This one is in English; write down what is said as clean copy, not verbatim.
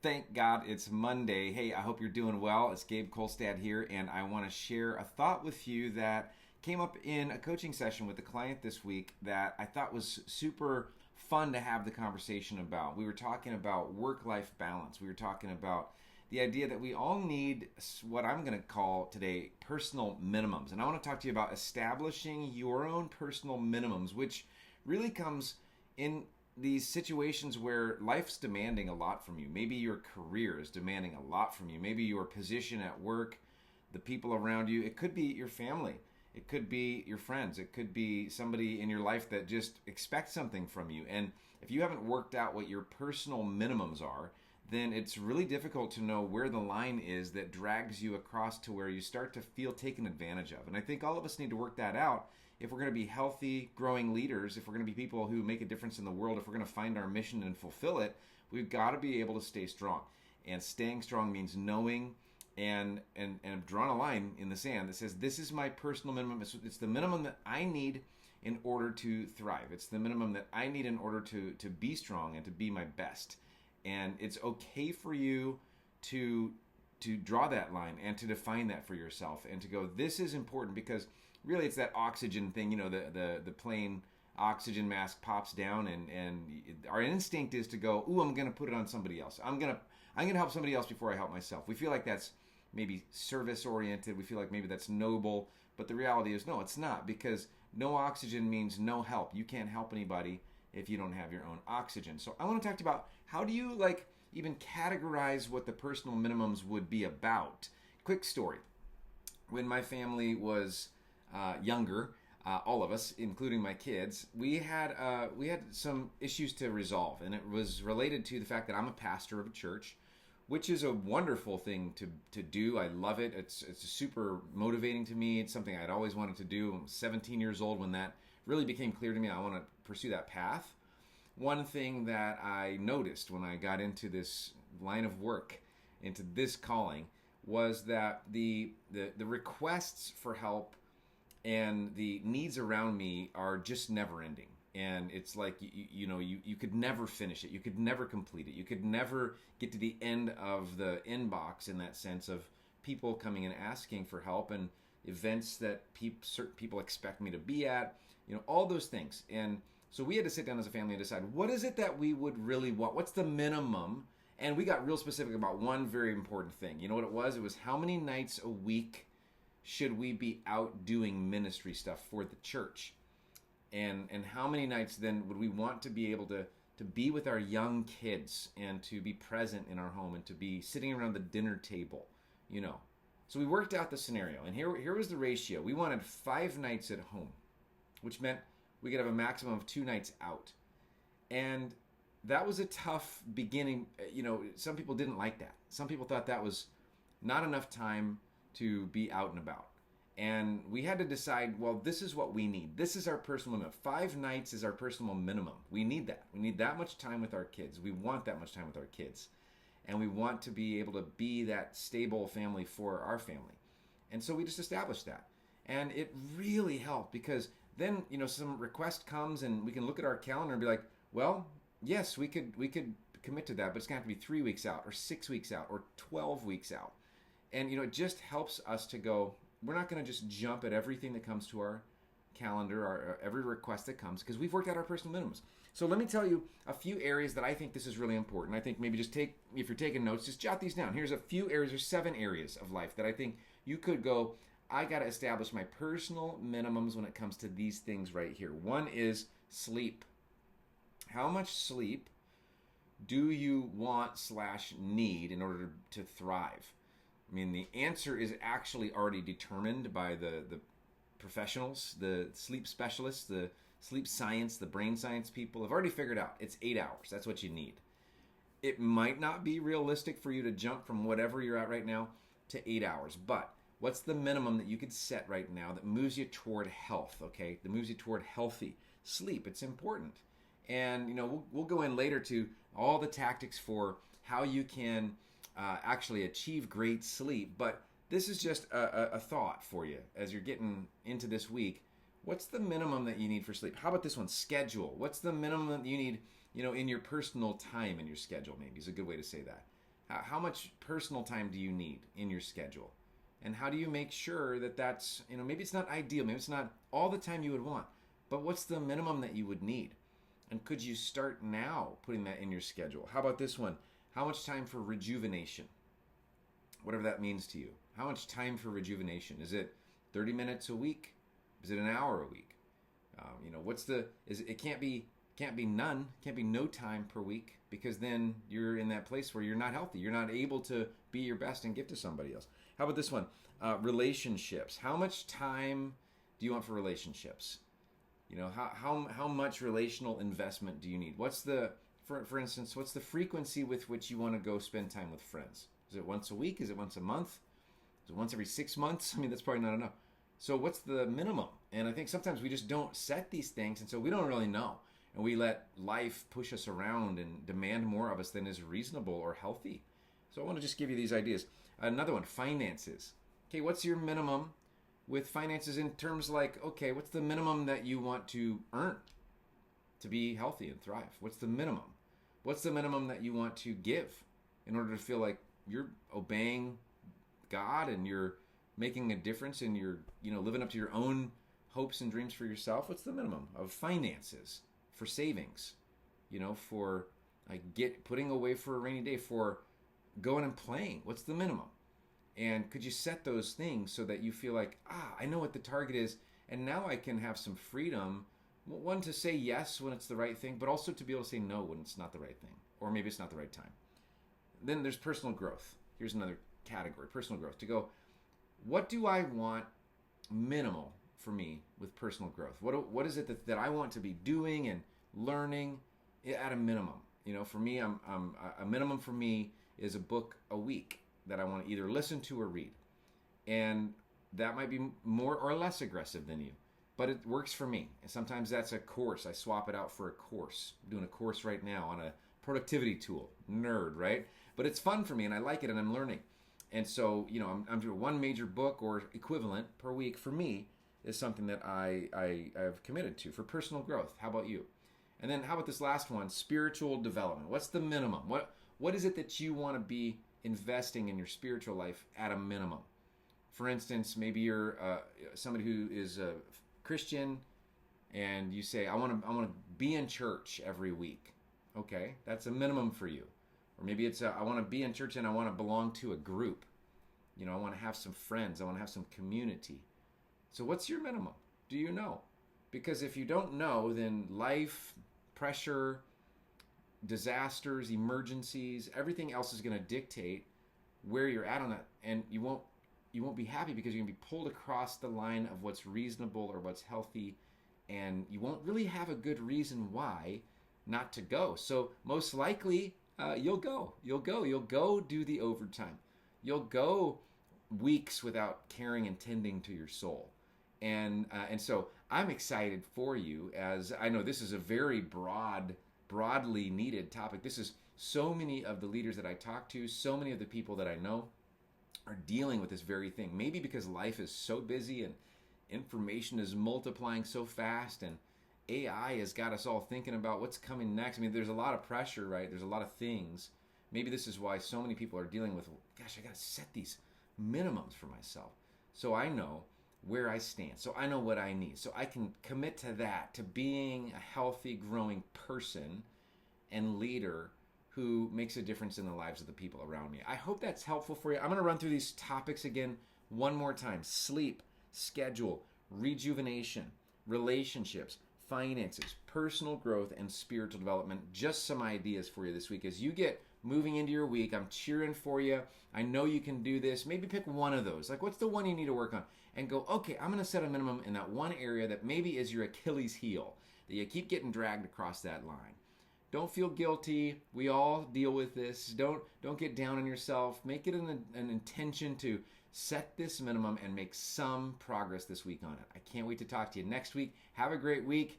Thank God it's Monday. Hey, I hope you're doing well. It's Gabe Kolstad here, and I want to share a thought with you that came up in a coaching session with a client this week that I thought was super fun to have the conversation about. We were talking about work life balance. We were talking about the idea that we all need what I'm going to call today personal minimums. And I want to talk to you about establishing your own personal minimums, which really comes in these situations where life's demanding a lot from you. Maybe your career is demanding a lot from you. Maybe your position at work, the people around you. It could be your family. It could be your friends. It could be somebody in your life that just expects something from you. And if you haven't worked out what your personal minimums are, then it's really difficult to know where the line is that drags you across to where you start to feel taken advantage of. And I think all of us need to work that out if we're going to be healthy, growing leaders, if we're going to be people who make a difference in the world, if we're going to find our mission and fulfill it. We've got to be able to stay strong. And staying strong means knowing and drawing a line in the sand that says, this is my personal minimum. It's the minimum that I need in order to thrive. It's the minimum that I need in order to be strong and to be my best. And it's okay for you to draw that line and to define that for yourself and to go, this is important, because really it's that oxygen thing. The plane oxygen mask pops down, and our instinct is to go, ooh, I'm going to put it on somebody else. I'm going to help somebody else before I help myself. We feel like that's maybe service oriented. We feel like maybe that's noble, but the reality is no, it's not, because no oxygen means no help. You can't help anybody if you don't have your own oxygen. So I want to talk to you about, how do you even categorize what the personal minimums would be about. Quick story. When my family was younger, all of us, including my kids, we had some issues to resolve, and it was related to the fact that I'm a pastor of a church, which is a wonderful thing to do. I love it. It's super motivating to me. It's something I'd always wanted to do. I'm 17 years old when that really became clear to me. I want to pursue that path. One thing that I noticed when I got into this line of work, into this calling, was that the requests for help and the needs around me are just never ending. And it's like, you could never finish it. You could never complete it. You could never get to the end of the inbox, in that sense of people coming and asking for help, and events that certain people expect me to be at, all those things. And so we had to sit down as a family and decide, what is it that we would really want? What's the minimum? And we got real specific about one very important thing. You know what it was? It was, how many nights a week should we be out doing ministry stuff for the church? And how many nights then would we want to be able to be with our young kids and to be present in our home and to be sitting around the dinner table, So we worked out the scenario, and here was the ratio. We wanted 5 nights at home, which meant we could have a maximum of 2 nights out. And that was a tough beginning. Some people didn't like that. Some people thought that was not enough time to be out and about. And we had to decide, well, this is what we need. This is our personal minimum. 5 nights is our personal minimum. We need that. We need that much time with our kids. We want that much time with our kids. And we want to be able to be that stable family for our family. And so we just established that. And it really helped, because then, some request comes and we can look at our calendar and be like, well, yes, we could commit to that, but it's going to have to be 3 weeks out or 6 weeks out or 12 weeks out. And, it just helps us to go, we're not going to just jump at everything that comes to our calendar, or every request that comes, because we've worked out our personal minimums. So let me tell you a few areas that I think this is really important. I think maybe if you're taking notes, just jot these down. Here's a few areas, or 7 areas of life that I think you could go, I got to establish my personal minimums when it comes to these things right here. One is sleep. How much sleep do you want/need in order to thrive? I mean, the answer is actually already determined by the professionals, the sleep specialists, the sleep science, the brain science people have already figured out it's 8 hours. That's what you need. It might not be realistic for you to jump from whatever you're at right now to 8 hours, but what's the minimum that you could set right now that moves you toward health, okay? That moves you toward healthy sleep. It's important. And, we'll go in later to all the tactics for how you can actually achieve great sleep. But this is just a thought for you as you're getting into this week. What's the minimum that you need for sleep? How about this one? Schedule. What's the minimum that you need, in your personal time in your schedule, maybe is a good way to say that. How much personal time do you need in your schedule? And how do you make sure that that's, maybe it's not ideal, maybe it's not all the time you would want, but what's the minimum that you would need? And could you start now putting that in your schedule? How about this one? How much time for rejuvenation? Whatever that means to you. How much time for rejuvenation? Is it 30 minutes a week? Is it an hour a week? It can't be none, can't be no time per week, because then you're in that place where you're not healthy. You're not able to be your best and give to somebody else. How about this one? Relationships. How much time do you want for relationships? How much relational investment do you need? For instance, what's the frequency with which you want to go spend time with friends? Is it once a week? Is it once a month? Is it once every 6 months? That's probably not enough. So what's the minimum? And I think sometimes we just don't set these things, and so we don't really know. And we let life push us around and demand more of us than is reasonable or healthy. So I want to just give you these ideas. Another one, finances. Okay, what's your minimum with finances in terms like, okay, what's the minimum that you want to earn to be healthy and thrive? What's the minimum? What's the minimum that you want to give in order to feel like you're obeying God and you're making a difference and you're, living up to your own hopes and dreams for yourself? What's the minimum of finances for savings? For putting away for a rainy day, for going and playing. What's the minimum? And could you set those things so that you feel like, I know what the target is, and now I can have some freedom, one, to say yes when it's the right thing, but also to be able to say no when it's not the right thing, or maybe it's not the right time. Then there's personal growth. Here's another category, personal growth. To go, what do I want minimal for me with personal growth? What is it that I want to be doing and learning at a minimum? For me, a minimum for me is a book a week that I want to either listen to or read. And that might be more or less aggressive than you, but it works for me. And sometimes that's a course. I swap it out for a course. I'm doing a course right now on a productivity tool. Nerd, right? But it's fun for me and I like it and I'm learning. And so, I'm doing one major book or equivalent per week for me is something that I have committed to for personal growth. How about you? And then how about this last one, spiritual development? What's the minimum? What is it that you want to be investing in your spiritual life at a minimum? For instance, maybe you're somebody who is a Christian and you say, I want to be in church every week. Okay, that's a minimum for you. Or maybe it's I want to be in church and I want to belong to a group. I want to have some friends. I want to have some community. So what's your minimum? Do you know? Because if you don't know, then life, pressure, disasters, emergencies, everything else is going to dictate where you're at on that. And you won't be happy because you're going to be pulled across the line of what's reasonable or what's healthy. And you won't really have a good reason why not to go. So most likely, you'll go do the overtime. You'll go weeks without caring and tending to your soul. And so I'm excited for you, as I know this is a very broadly needed topic. This is so many of the leaders that I talk to, so many of the people that I know are dealing with this very thing. Maybe because life is so busy and information is multiplying so fast and AI has got us all thinking about what's coming next. There's a lot of pressure, right? There's a lot of things. Maybe this is why so many people are dealing with, gosh, I got to set these minimums for myself. So I know where I stand. So I know what I need. So I can commit to that, to being a healthy, growing person and leader who makes a difference in the lives of the people around me. I hope that's helpful for you. I'm going to run through these topics again one more time. Sleep, schedule, rejuvenation, relationships, finances, personal growth, and spiritual development. Just some ideas for you this week. As you get moving into your week, I'm cheering for you. I know you can do this. Maybe pick one of those. Like, what's the one you need to work on? And go, okay, I'm going to set a minimum in that one area that maybe is your Achilles heel, that you keep getting dragged across that line. Don't feel guilty. We all deal with this. Don't get down on yourself. Make it an intention to set this minimum and make some progress this week on it. I can't wait to talk to you next week. Have a great week.